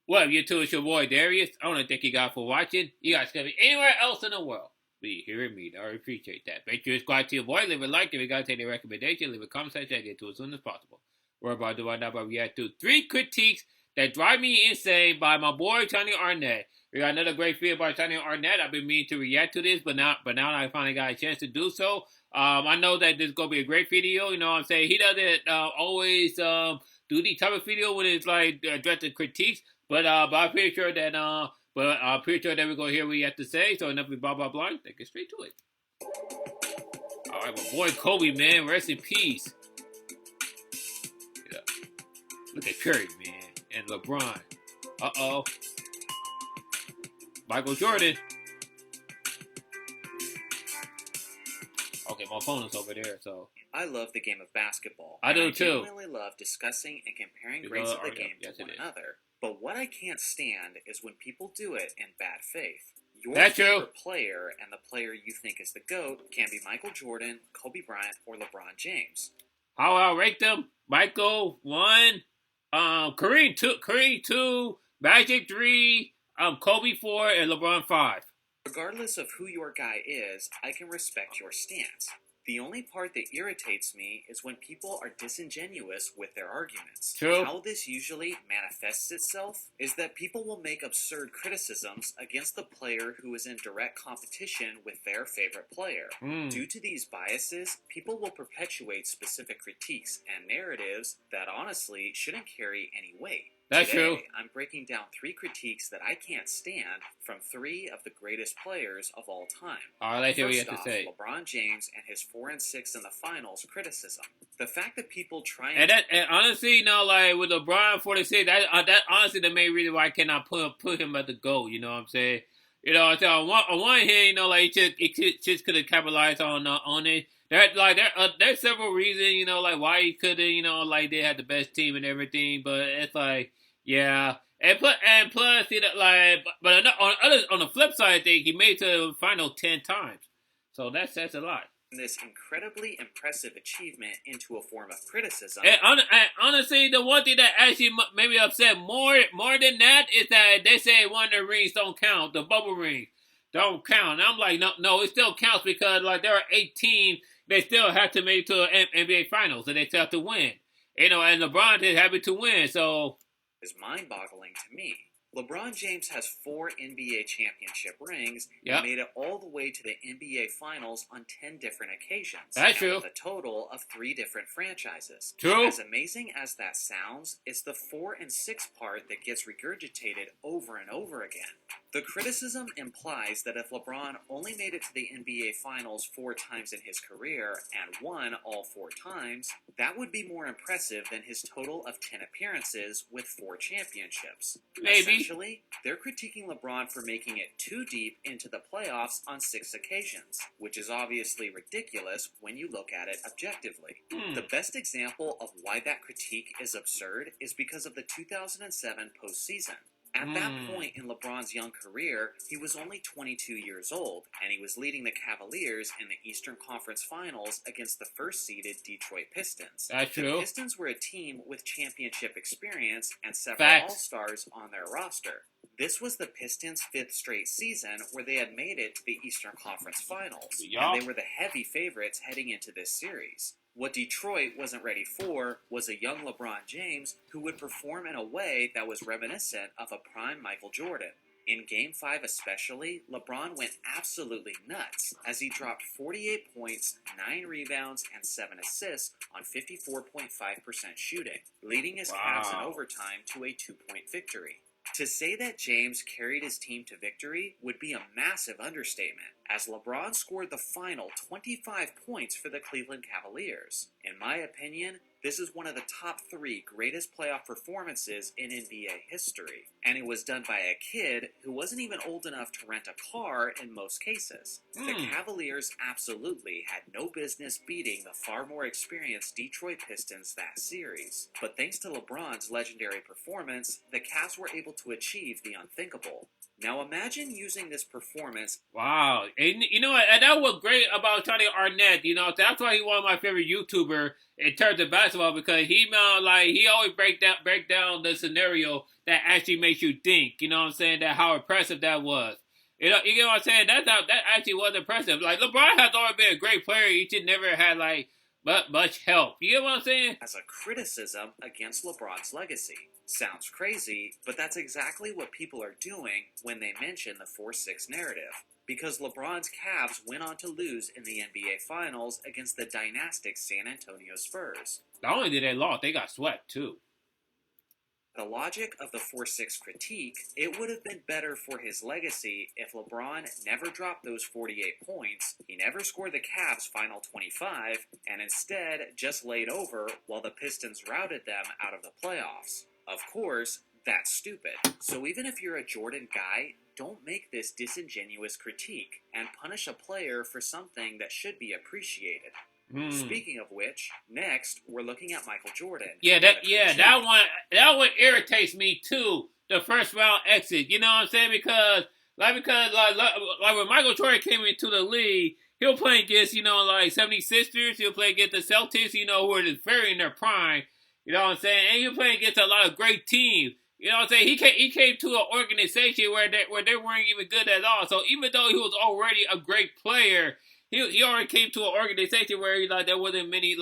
What up, YouTube? It's your boy Darius. I want to thank you guys for watching. You guys can be anywhere else in the world. But you hearing me, I appreciate that. Make sure you subscribe to your boy, leave a like. If you guys take a recommendation, leave a comment section. I get to it as soon as possible. We're about to right now, but we react to 3 critiques that drive me insane by my boy Jonny Arnett. We got another great video by Jonny Arnett. I've been meaning to react to this, but now I finally got a chance to do so. I know that this is gonna be a great video. You know what I'm saying? He doesn't always do these type of video when it's like addressing critiques. But I'm pretty sure that we're gonna hear what you have to say. So enough of blah blah blah. Let's get straight to it. All right, my boy Kobe, man, rest in peace. Yeah. Look at Curry, man, and LeBron. Uh-oh. Michael Jordan. Okay, my phone is over there, so. I love the game of basketball. I do too. I genuinely love discussing and comparing grades of the game to one another. But what I can't stand is when people do it in bad faith. Your favorite player and the player you think is the GOAT can be Michael Jordan, Kobe Bryant, or LeBron James. How I'll rate them? Michael 1, Kareem 2, Magic 3, Kobe 4, and LeBron 5. Regardless of who your guy is, I can respect your stance. The only part that irritates me is when people are disingenuous with their arguments. True. How this usually manifests itself is that people will make absurd criticisms against the player who is in direct competition with their favorite player. Due to these biases, people will perpetuate specific critiques and narratives that honestly shouldn't carry any weight. That's Today, true. I'm breaking down 3 critiques that I can't stand from 3 of the greatest players of all time. All right, let's hear what you have to say. LeBron James and his 4 and 6 in the finals criticism. The fact that people try and honestly, you know, like with LeBron 46, that honestly the main reason why I cannot put him at the GOAT. You know what I'm saying? You know, so on one hand, you know, like he just could have capitalized on it. There's several reasons, you know, like why he couldn't, you know, like they had the best team and everything, but it's like, yeah, and plus, you know, like, but on the flip side, I think he made it to the final 10 times, so that says a lot. This incredibly impressive achievement into a form of criticism. And honestly, the one thing that actually made me upset more than that is that they say one of the rings don't count, the bubble rings don't count. And I'm like, no, it still counts because like there are 8 teams. They still have to make it to an NBA Finals, and they still have to win. You know, and LeBron is happy to win, so. Is mind-boggling to me. LeBron James has 4 NBA championship rings and made it all the way to the NBA Finals on 10 different occasions. That's true. With a total of 3 different franchises. True. As amazing as that sounds, it's the 4 and 6 part that gets regurgitated over and over again. The criticism implies that if LeBron only made it to the NBA Finals 4 times in his career and won all 4 times, that would be more impressive than his total of 10 appearances with 4 championships. Maybe. Essentially, they're critiquing LeBron for making it too deep into the playoffs on 6 occasions, which is obviously ridiculous when you look at it objectively. The best example of why that critique is absurd is because of the 2007 postseason. At that point in LeBron's young career, he was only 22 years old, and he was leading the Cavaliers in the Eastern Conference Finals against the first-seeded Detroit Pistons. That's true. The Pistons were a team with championship experience and several All-Stars on their roster. This was the Pistons' 5th straight season where they had made it to the Eastern Conference Finals, and they were the heavy favorites heading into this series. What Detroit wasn't ready for was a young LeBron James who would perform in a way that was reminiscent of a prime Michael Jordan. In Game 5 especially, LeBron went absolutely nuts as he dropped 48 points, 9 rebounds, and 7 assists on 54.5% shooting, leading his Cavs in overtime to a 2-point victory. To say that James carried his team to victory would be a massive understatement, as LeBron scored the final 25 points for the Cleveland Cavaliers. In my opinion, this is one of the top 3 greatest playoff performances in NBA history, and it was done by a kid who wasn't even old enough to rent a car in most cases. The Cavaliers absolutely had no business beating the far more experienced Detroit Pistons that series, but thanks to LeBron's legendary performance, the Cavs were able to achieve the unthinkable. Now imagine using this performance. Wow. And you know what? And that was great about Jonny Arnett. You know, that's why he's one of my favorite YouTubers in terms of basketball, because he always break down the scenario that actually makes you think. You know what I'm saying? That how impressive that was. You get what I'm saying? That actually was impressive. Like, LeBron has always been a great player. He just never had much help. You get what I'm saying? As a criticism against LeBron's legacy. Sounds crazy, but that's exactly what people are doing when they mention the 4-6 narrative. Because LeBron's Cavs went on to lose in the NBA Finals against the dynastic San Antonio Spurs. Not only did they lose, they got swept too. The logic of the 4-6 critique, it would have been better for his legacy if LeBron never dropped those 48 points, he never scored the Cavs' final 25, and instead just laid over while the Pistons routed them out of the playoffs. Of course, that's stupid. So even if you're a Jordan guy, don't make this disingenuous critique and punish a player for something that should be appreciated. Speaking of which, next we're looking at Michael Jordan. That one irritates me too. The first round exit, you know what I'm saying? Because when Michael Jordan came into the league, he'll play against 76ers. He'll play against the Celtics, who are very in their prime. You know what I'm saying? And he'll play against a lot of great teams. You know what I'm saying? He came to an organization where they weren't even good at all. So even though he was already a great player, he already came to an organization where there wasn't any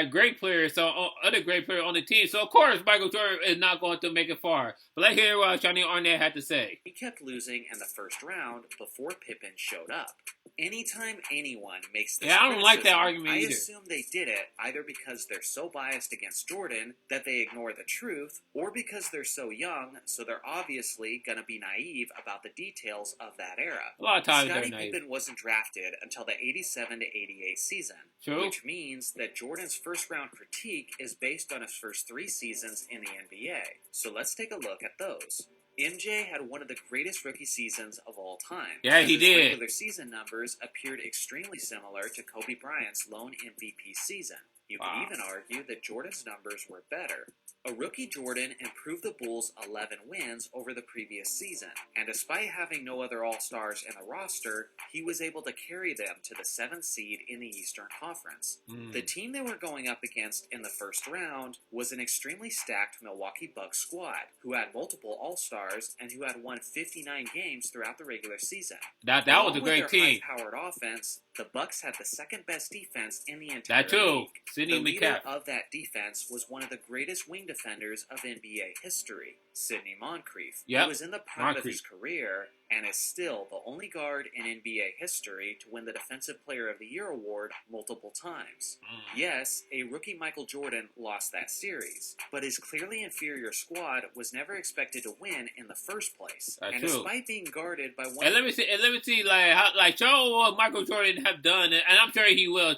great players, so other great players on the team. So of course Michael Jordan is not going to make it far. But let's hear what Jonny Arnett had to say. He kept losing in the first round before Pippen showed up. Anytime anyone makes this I don't like that argument I either. assume they did it either because they're so biased against Jordan that they ignore the truth, or because they're so young, so they're obviously going to be naive about the details of that era. A lot of times Scottie they're naive. Pippen wasn't drafted until the 87-88 season, True. which means that Jordan's first-round critique is based on his first 3 seasons in the NBA. So let's take a look at those. MJ had one of the greatest rookie seasons of all time. Yeah, he did. His regular season numbers appeared extremely similar to Kobe Bryant's lone MVP season. You could even argue that Jordan's numbers were better. A rookie Jordan improved the Bulls' 11 wins over the previous season, and despite having no other All-Stars in the roster, he was able to carry them to the 7th seed in the Eastern Conference. The team they were going up against in the first round was an extremely stacked Milwaukee Bucks squad, who had multiple All-Stars and who had won 59 games throughout the regular season. That was a great team. With their high-powered offense, the Bucks had the second-best defense in the entire That too. league. The leader of that defense was one of the greatest wing defenders of NBA history, Sidney Moncrief. He was in the prime of his career and is still the only guard in NBA history to win the Defensive Player of the Year award multiple times. Yes, a rookie Michael Jordan lost that series, but his clearly inferior squad was never expected to win in the first place. Despite being guarded by one... And let me see, show what Michael Jordan have done, and I'm sure he will.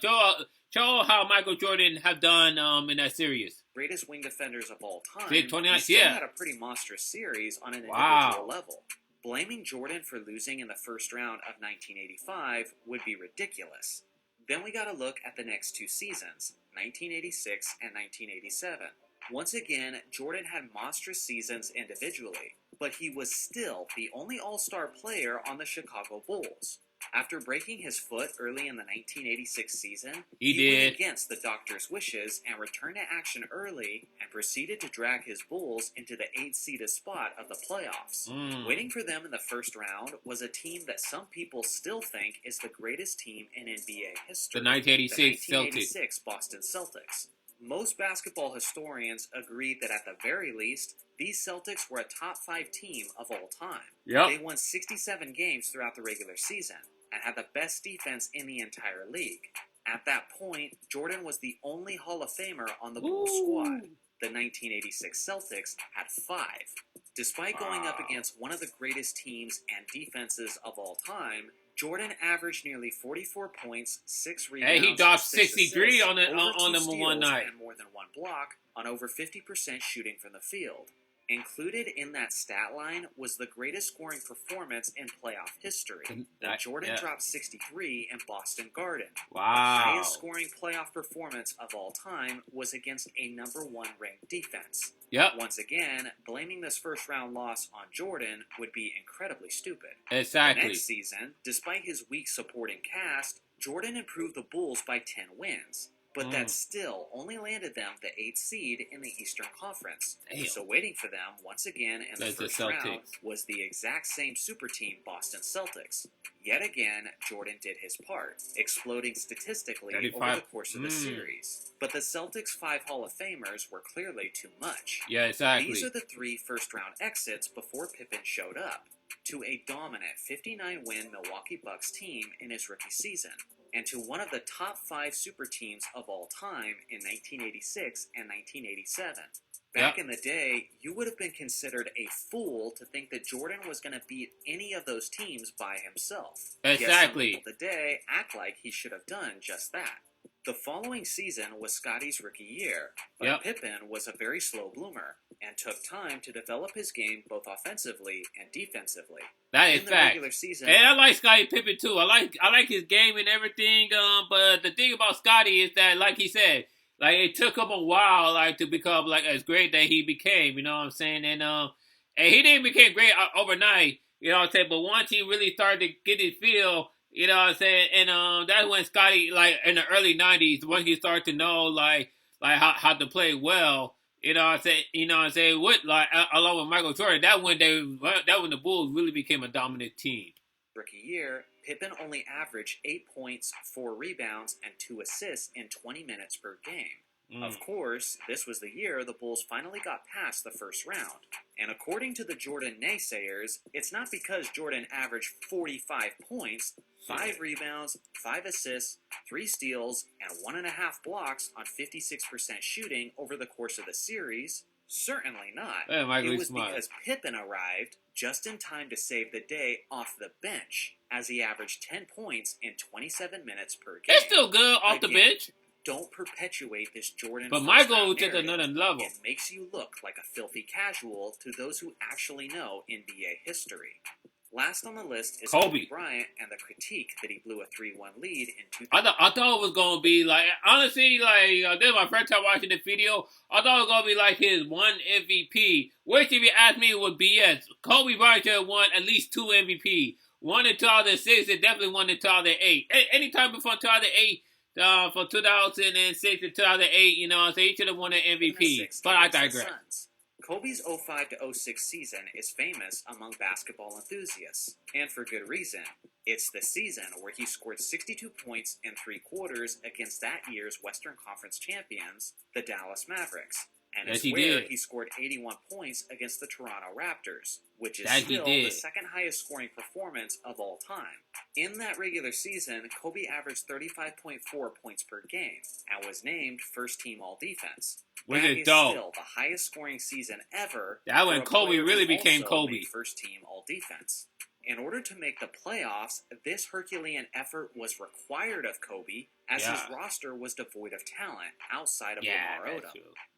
Show how Michael Jordan have done in that series. Greatest wing defenders of all time. 29, he still had a pretty monstrous series on an individual level. Blaming Jordan for losing in the first round of 1985 would be ridiculous. Then we gotta look at the next 2 seasons, 1986 and 1987. Once again, Jordan had monstrous seasons individually, but he was still the only All-Star player on the Chicago Bulls. After breaking his foot early in the 1986 season, he went against the doctor's wishes and returned to action early and proceeded to drag his Bulls into the 8th-seeded spot of the playoffs. Waiting for them in the first round was a team that some people still think is the greatest team in NBA history. The 1986 1986 Boston Celtics. Most basketball historians agree that at the very least, these Celtics were a top 5 team of all time. They won 67 games throughout the regular season and had the best defense in the entire league. At that point, Jordan was the only Hall of Famer on the Bulls squad. The 1986 Celtics had 5. Despite going up against one of the greatest teams and defenses of all time, Jordan averaged nearly 44 points, 6 rebounds, he dropped 63 assists, on them one night, and more than 1 block on over 50% shooting from the field. Included in that stat line was the greatest scoring performance in playoff history. Jordan dropped 63 in Boston Garden. Wow. The highest scoring playoff performance of all time was against a number 1 ranked defense. Yep. Once again, blaming this first round loss on Jordan would be incredibly stupid. Exactly. The next season, despite his weak supporting cast, Jordan improved the Bulls by 10 wins. But that still only landed them the 8th seed in the Eastern Conference. Damn. So waiting for them, once again in the first round, was the exact same super team Boston Celtics. Yet again, Jordan did his part, exploding statistically 35. over the course of the series. But the Celtics' 5 Hall of Famers were clearly too much. Yeah, exactly. These are the 3 first-round exits before Pippen showed up, to a dominant 59-win Milwaukee Bucks team in his rookie season, and to one of the top 5 super teams of all time in 1986 and 1987. Back in the day, you would have been considered a fool to think that Jordan was going to beat any of those teams by himself. Exactly. Yet some people today act like he should have done just that. The following season was Scottie's rookie year, but Pippen was a very slow bloomer and took time to develop his game both offensively and defensively. That is fact. Regular season, and I like Scottie Pippen too. I like his game and everything. But the thing about Scottie is that, like he said, like it took him a while, like to become like as great that he became. You know what I'm saying? And he didn't become great overnight. You know what I'm saying? But once he really started to get his feel. You know what I'm saying? And that's when Scottie, like, in the early 90s, when he started to know, like how to play well, you know what I'm saying? With, like, along with Michael Jordan, that when the Bulls really became a dominant team. Rookie year, Pippen only averaged 8 points, 4 rebounds, and 2 assists in 20 minutes per game. Of course, this was the year the Bulls finally got past the first round. And according to the Jordan naysayers, it's not because Jordan averaged 45 points, 5 rebounds, 5 assists, 3 steals, and 1.5 blocks on 56% shooting over the course of the series. Certainly not. It was because Pippen arrived just in time to save the day off the bench, as he averaged 10 points in 27 minutes per game. It's still good off the bench. Don't perpetuate this Jordan. But Michael took another level. It makes you look like a filthy casual to those who actually know NBA history. Last on the list is Kobe Bryant and the critique that he blew a 3-1 lead in 2000. I thought it was going to be like, honestly, like, this is my first time watching the video. I thought it was going to be like his 1 MVP, which if you ask me would be yes. Kobe Bryant should have won at least 2 MVP. 1 in 2006 and definitely 1 in 2008. Anytime before 2008, from 2006 to 2008, you know what I'm saying? He should have won an MVP. But I digress. Kobe's 05-06 season is famous among basketball enthusiasts, and for good reason. It's the season where he scored 62 points in 3 quarters against that year's Western Conference champions, the Dallas Mavericks. And it's where he scored 81 points against the Toronto Raptors, which is still the second highest scoring performance of all time. In that regular season, Kobe averaged 35.4 points per game and was named first team all-defense. Which that is is dope. Still the highest scoring season ever. That when Kobe really became Kobe. First team all-defense. In order to make the playoffs, this Herculean effort was required of Kobe, as his roster was devoid of talent outside of Lamar Odom.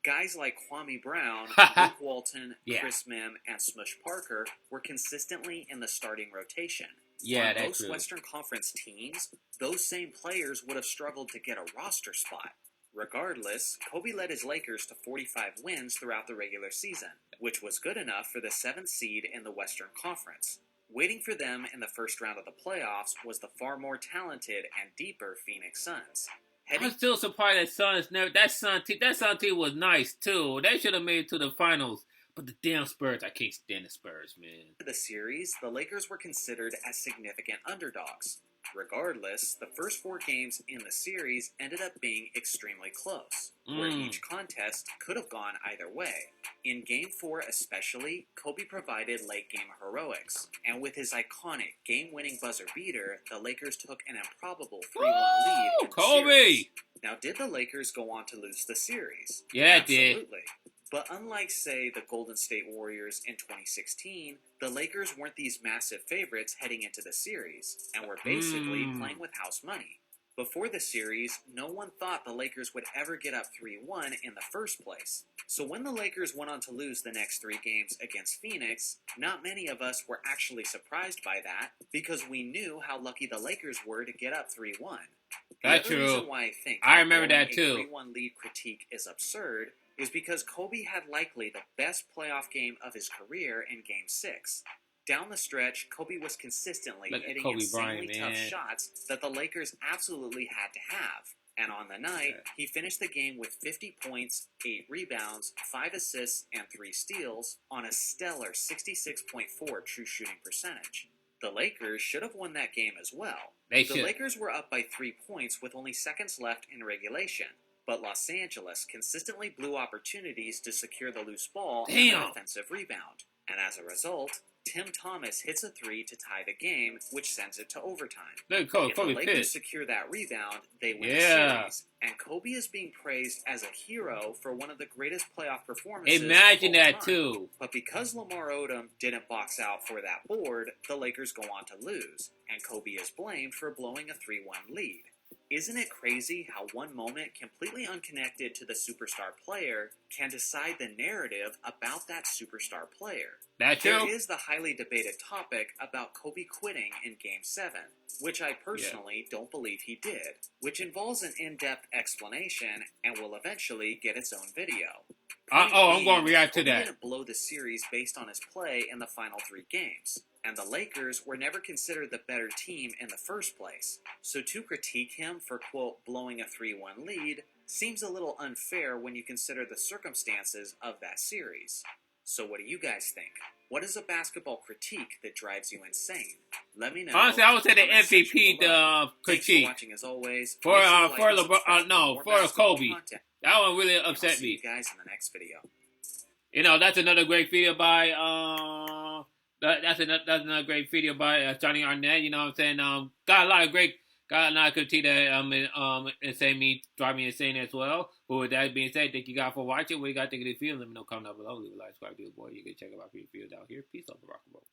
Guys like Kwame Brown, Luke Walton, Chris Mim, and Smush Parker were consistently in the starting rotation. For most Western Conference teams, those same players would have struggled to get a roster spot. Regardless, Kobe led his Lakers to 45 wins throughout the regular season, which was good enough for the 7th seed in the Western Conference. Waiting for them in the first round of the playoffs was the far more talented and deeper Phoenix Suns. I'm still surprised that Sun team was nice too. They should have made it to the finals. But the damn Spurs, I can't stand the Spurs, man. For the series, the Lakers were considered as significant underdogs. Regardless, the first 4 games in the series ended up being extremely close, where each contest could have gone either way. In Game 4 especially, Kobe provided late-game heroics, and with his iconic game-winning buzzer beater, the Lakers took an improbable 3-1 lead in the series. Now, did the Lakers go on to lose the series? Yeah, Absolutely. it did. But unlike, say, the Golden State Warriors in 2016, the Lakers weren't these massive favorites heading into the series, and were basically playing with house money. Before the series, no one thought the Lakers would ever get up 3-1 in the first place. So when the Lakers went on to lose the next 3 games against Phoenix, not many of us were actually surprised by that because we knew how lucky the Lakers were to get up 3-1. That's true. The reason why I think I remember that too. A 3-1 lead critique is absurd is because Kobe had likely the best playoff game of his career in Game 6. Down the stretch, Kobe was consistently hitting insanely tough shots that the Lakers absolutely had to have. And on the night, he finished the game with 50 points, 8 rebounds, 5 assists, and 3 steals on a stellar 66.4 true shooting percentage. The Lakers should have won that game as well. The Lakers were up by 3 points with only seconds left in regulation. But Los Angeles consistently blew opportunities to secure the loose ball and an offensive rebound. And as a result, Tim Thomas hits a 3 to tie the game, which sends it to overtime. If the Lakers secure that rebound, they win the series. And Kobe is being praised as a hero for one of the greatest playoff performances Imagine of all that time. too. But because Lamar Odom didn't box out for that board, the Lakers go on to lose. And Kobe is blamed for blowing a 3-1 lead. Isn't it crazy how one moment completely unconnected to the superstar player can decide the narrative about that superstar player? That's true. There is the highly debated topic about Kobe quitting in Game 7, which I personally don't believe he did, which involves an in-depth explanation and will eventually get its own video. I'm going to react to Kobe that. didn't blow the series based on his play in the final 3 games, and the Lakers were never considered the better team in the first place. So to critique him for, quote, blowing a 3-1 lead seems a little unfair when you consider the circumstances of that series. So what do you guys think? What is a basketball critique that drives you insane? Let me know. Honestly, I would say the MVP critique. Thanks for watching as always. For Kobe. That one really upset me. See you guys in the next video. You know, that's another great video by that's another great video by Jonny Arnett. You know what I'm saying? Got a lot of critique that drive me insane as well. But with that being said, thank you guys for watching. What you guys think of this video? Let me know. Comment down below. Leave a like, subscribe to the boy. You can check out my video down here. Peace out, rock and roll.